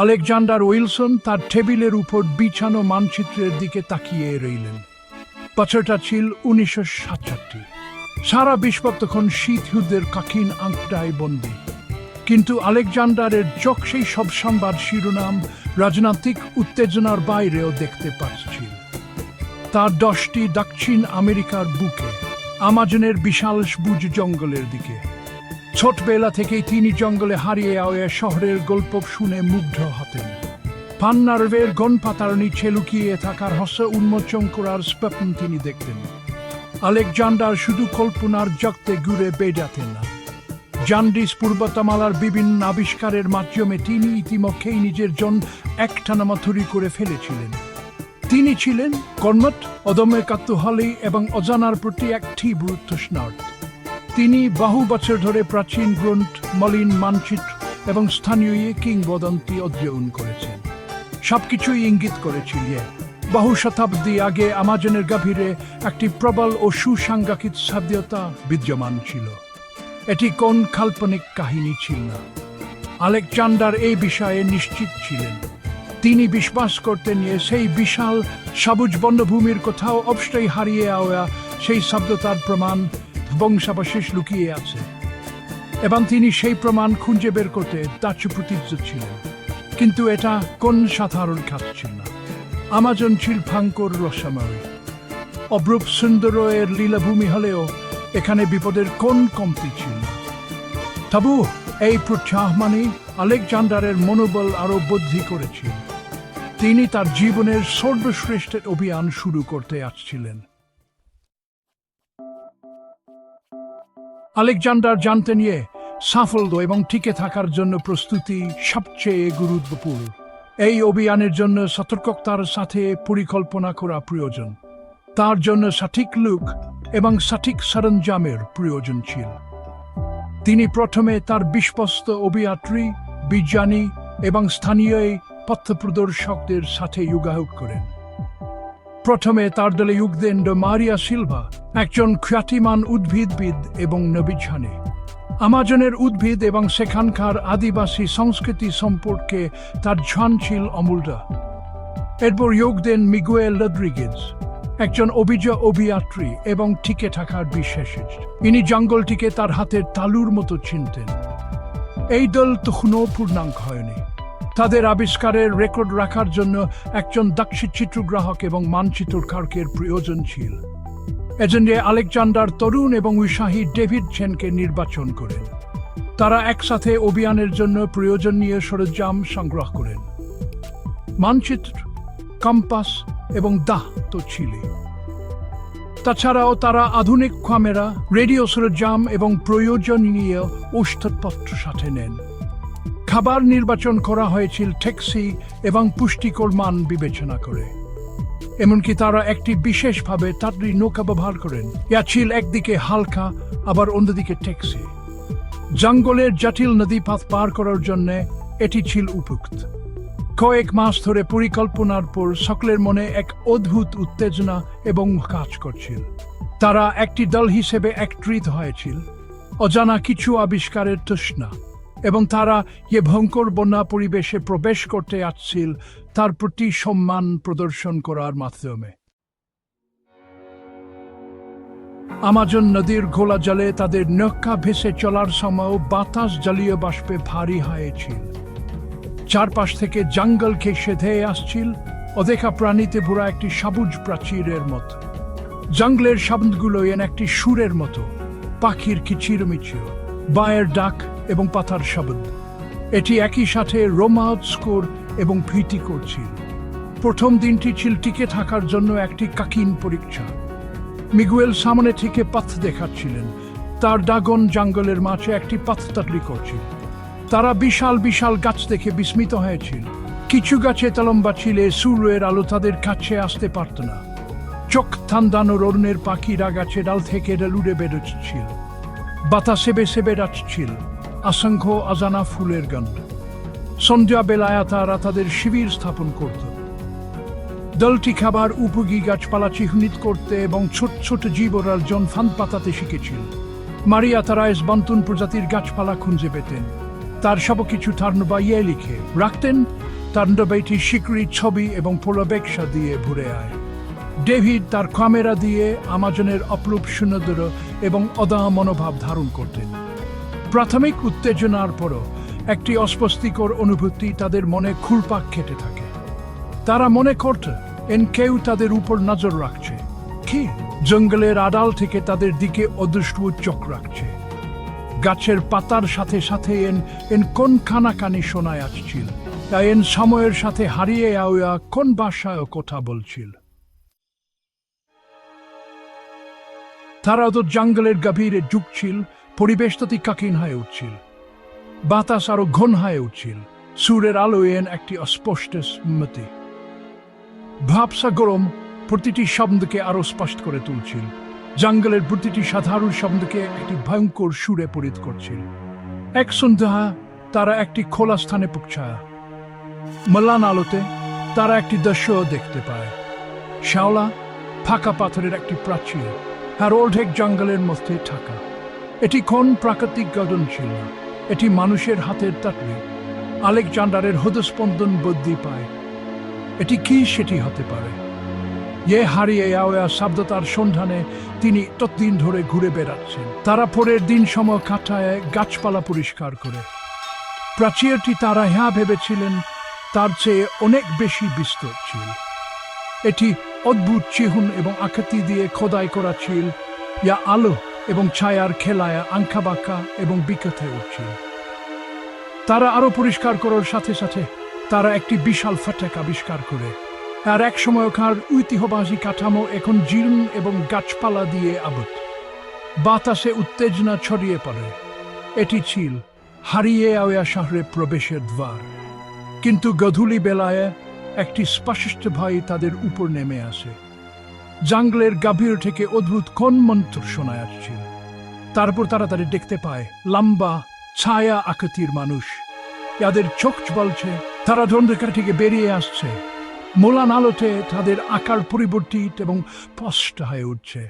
Alexander Wilson তার টেবিলের উপর বিছানো মানচিত্রের দিকে তাকিয়ে রইলেন। বছরটা ছিল 1967। সারা বিশ্ব তখন শীত যুদ্ধের কঠিন আঁকড়ায় বন্দী। কিন্তু আলেকজান্ডারের চোখ সেই সব সংবাদ শিরোনাম রাজনৈতিক উত্তেজনার বাইরেও দেখতে পাচ্ছিল। তার 10টি দক্ষিণ আমেরিকার বুকে, আমাজনের বিশাল সবুজ জঙ্গলের দিকে। ছোটবেলা থেকেই তিনি জঙ্গলে হারিয়ে যাওয়া শহরের গল্প শুনে মুগ্ধ হতেন। পান্নার্ভের গণপাতার নিচে লুকিয়ে থাকার হস্য উন্মোচন করার স্বপ্ন তিনি দেখতেন। আলেকজান্ডার শুধু কল্পনার জগতে ঘুরে বেড়াতেন না, জান্ডিস পূর্বতমালার বিভিন্ন আবিষ্কারের মাধ্যমে তিনি ইতিমধ্যেই নিজের জন একটানা তৈরি করে ফেলেছিলেন। তিনি ছিলেন কর্মঠ, অদম্য কৌতূহলী এবং অজানার প্রতি এক তীব্র তৃষ্ণার্ত। তিনি বহু বছর ধরে প্রাচীন গ্রন্থ, মলিন মানচিত্র এবং স্থানীয় কিংবদন্তি অধ্যয়ন করেছেন। সবকিছুই ইঙ্গিত করেছিল বহু শতাব্দী আগে আমাজনের গভীরে একটি প্রবল ও সুসংগঠিত সভ্যতা বিদ্যমান ছিল। এটি কোন কাল্পনিক কাহিনী ছিল না। আলেকজান্ডার এই বিষয়ে নিশ্চিত ছিলেন। তিনি বিশ্বাস করতেন সেই বিশাল সবুজ বনভূমির কোথাও অবশ্যই হারিয়ে যাওয়া সেই সভ্যতার প্রমাণ বংশাবশেষ লুকিয়ে আছে, এবং তিনি সেই প্রমাণ খুঁজে বের করতে দৃঢ়প্রতিজ্ঞ ছিলেন। কিন্তু এটা কোন সাধারণ কাজ ছিল না। আমাজন ছিল ভয়ঙ্কর রহস্যময়, অপরূপ সুন্দরের লীলাভূমি হলেও এখানে বিপদের কোন কমতি ছিল না। তবু এই প্রত্যাহ্বানই আলেকজান্ডারের মনোবল আরো বৃদ্ধি করেছিল। তিনি তার জীবনের সর্বশ্রেষ্ঠ অভিযান শুরু করতে আসছিলেন। আলেকজান্ডার জানতেন সাফল্য এবং টিকে থাকার জন্য প্রস্তুতি সবচেয়ে গুরুত্বপূর্ণ। এই অভিযানের জন্য সতর্কতার সাথে পরিকল্পনা করা প্রয়োজন। তার জন্য সঠিক লোক এবং সঠিক সরঞ্জামের প্রয়োজন ছিল। তিনি প্রথমে তার বিশ্বস্ত অভিযাত্রী, বিজ্ঞানী এবং স্থানীয় পথপ্রদর্শকদের সাথে যোগাযোগ করেন। প্রথমে তার দলে যোগ দেন মারিয়া সিলভা, একজন খ্যাতিমান উদ্ভিদবিদ এবং নভোচারী। আমাজনের উদ্ভিদ এবং সেখানকার আদিবাসী সংস্কৃতি সম্পর্কে তার জ্ঞান ছিল অমূল্য। এরপর যোগ দেন মিগুয়েল রদ্রিগেজ, একজন অভিযাত্রী এবং টিকে থাকার বিশেষজ্ঞ। ইনি জঙ্গলটিকে তার হাতের তালুর মতো চিনতেন। এই দল তখনও পূর্ণাঙ্গ হয়নি। তাদের আবিষ্কারের রেকর্ড রাখার জন্য একজন দক্ষ চিত্রগ্রাহক এবং মানচিত্রকারকের প্রয়োজন ছিল। এজন্য আলেকজান্ডার তরুণ এবং উৎসাহী ডেভিড চেনকে নির্বাচন করেন। তারা একসাথে অভিযানের জন্য প্রয়োজনীয় সরঞ্জাম সংগ্রহ করেন। মানচিত্র, কম্পাস এবং দাহ তো ছিল। তাছাড়াও তারা আধুনিক ক্যামেরা, রেডিও সরঞ্জাম এবং প্রয়োজনীয় ঔষধপত্র সাথে নেন। খাবার নির্বাচন করা হয়েছিল ট্যাক্সি এবং পুষ্টিকর মান বিবেচনা করে। এমনকি তারা একটি বিশেষভাবে তাড়ি নৌকা ব্যবহার করেন। ইয়া ছিল একদিকে হালকা, আবার অন্যদিকে ট্যাক্সি। জঙ্গলের জটিল নদীপথ পার করার জন্য এটি ছিল উপযুক্ত। কয়েক মাস ধরে পরিকল্পনার পর সকলের মনে এক অদ্ভুত উত্তেজনা এবং কাজ করছিল। তারা একটি দল হিসেবে একত্রিত হয়েছিল, অজানা কিছু আবিষ্কারের তৃষ্ণা, এবং তারা ভয়ঙ্কর বন্যা পরিবেশে প্রবেশ করতে আসছিল তার প্রতি সম্মান প্রদর্শন করার মাধ্যমে। আমাজন নদীর ঘোলা জলে তাদের নৌকা ভেসে চলার সময় বাতাস জলীয় বাষ্পে ভারী হয়েছিল। চারপাশ থেকে জঙ্গলকে সেধে আসছিল অদেখা প্রাণীতে ভরা একটি সবুজ প্রাচীরের মতো। জঙ্গলের শব্দগুলো একটি সুরের মতো, পাখির কিচিরমিচির, বায়ের ডাক এবং পাতার শব্দ। এটি একই সাথে রোমাঞ্চকর এবং ভীতিকর ছিল। প্রথম দিনটি ছিল টিকে থাকার জন্য একটি কঠিন পরীক্ষা। মিগুয়েল সামনে থেকে পথ দেখাচ্ছিলেন। তার ড্রাগন জঙ্গলের মাঝে একটি পথ তৈরি করছিল। তারা বিশাল বিশাল গাছ দেখে বিস্মিত হয়েছিল। কিছু গাছে লম্বা ছিল, সূর্যের আলো তাদের কাছে আসতে পারত না। চোখ ধাঁধানো অরণ্যের পাখিরা গাছে ডাল থেকে উড়ে বেরোচ্ছিল। বাতাসে বেসে বেড়াচ্ছিল অসংখ্য অজানা ফুলের গন্ধ। সন্ধ্যাবেলায় তারা তাদের শিবির স্থাপন করত। দলটি খাবার উপযোগী গাছপালা চিহ্নিত করতে এবং ছোট ছোট জীবরার জন ফাঁদ পাতাতে শিখেছিল। মারিয়া তারাইস বান্তুন প্রজাতির গাছপালা খুঁজে পেতেন। তার সবকিছু তার বাইয়ে লিখে রাখতেন তাণ্ডবটি শিকড়ি ছবি এবং পোলাবেক্ষা দিয়ে ভরে আয়। ডেভিড তার ক্যামেরা দিয়ে আমাজনের অপরূপ সুন্দর এবং অদা মনোভাব ধারণ করতেন। প্রাথমিক উত্তেজনার পরও একটি অস্বস্তিকর অনুভূতি তাদের মনে ঘুরপাক খেতে থাকে। তারা মনে করত কেউ তাদের উপর নজর রাখছে, কি জঙ্গলের আড়াল থেকে তাদের দিকে অদৃষ্ট চোখ রাখছে। গাছের পাতার সাথে সাথে কোন কানাকানি শোনায় আসছিল, সময়ের সাথে হারিয়ে আওয়া কোন ভাষায় কথা বলছিল। তারা তো জঙ্গলের গভীরে ঢুকছিল, পরিবেশ ততি কাকিন হয়ে উঠছিল, বাতাস আরো ঘন হয়ে উঠছিল, সুরের আলোয় একটি অস্পষ্ট স্মৃতি ভাবসা গরম প্রতিটি শব্দকে আরো স্পষ্ট করে তুলছিল। জঙ্গলের প্রতিটি সাধারণ শব্দকে একটি ভয়ঙ্কর সুরে পরিত করছিল। এক সন্ধ্যা তারা একটি খোলা স্থানে পৌঁছায়। ম্লান আলোতে তারা একটি দৃশ্য দেখতে পায়। শ্যাওলা ফাঁকা পাথরের একটি প্রাচীর আর অর্ধেক জঙ্গলের মধ্যে থাকা। এটি কোন প্রাকৃতিক গঠন ছিল না, এটি মানুষের হাতের তাটলি। আলেকজান্ডারের হৃদস্পন্দন বৃদ্ধি পায়। এটি কি সেটি হতে পারে? হারিয়ে যাওয়া শব্দতার সন্ধানে তিনি ততদিন ধরে ঘুরে বেড়াচ্ছেন। তারা পরের দিন সময় কাটায় গাছপালা পরিষ্কার করে। প্রাচীরটি তারা ভেবেছিলেন তার চেয়ে অনেক বেশি বিস্তৃত ছিল। এটি অদ্ভুত চিহ্ন এবং আকৃতি দিয়ে খোদাই করা ছিল, যা আলো এবং ছায়ার খেলায় আঁকাবাঁকা এবং বিকৃত হয়ে উঠছিল। তারা আরো পরিষ্কার করার সাথে সাথে তারা একটি বিশাল ফাটক আবিষ্কার করে। আর এক সময়কার ঐতিহ্যবাহী কাঠামো এখন জীর্ণ এবং গাছপালা দিয়ে আবদ্ধ। বাতাসে উত্তেজনা ছড়িয়ে পড়ে। এটি ছিল হারিয়ে যাওয়া শহরে প্রবেশের দ্বার। কিন্তু গধূলি বেলায় একটি স্পষ্ট ভয় তাদের উপর নেমে আসে। জঙ্গলের গভীর থেকে অদ্ভুত কোন মন্ত্র শোনা যাচ্ছিল। তারপর তাড়াতাড়ি দেখতে পায় লম্বা ছায়া আকৃতির মানুষ। যাদের চোখ বলছে তারা অন্ধকার থেকে বেরিয়ে আসছে। মোলান আলোতে তাদের আকার পরিবর্তিত এবং স্পষ্ট হয়ে উঠছে।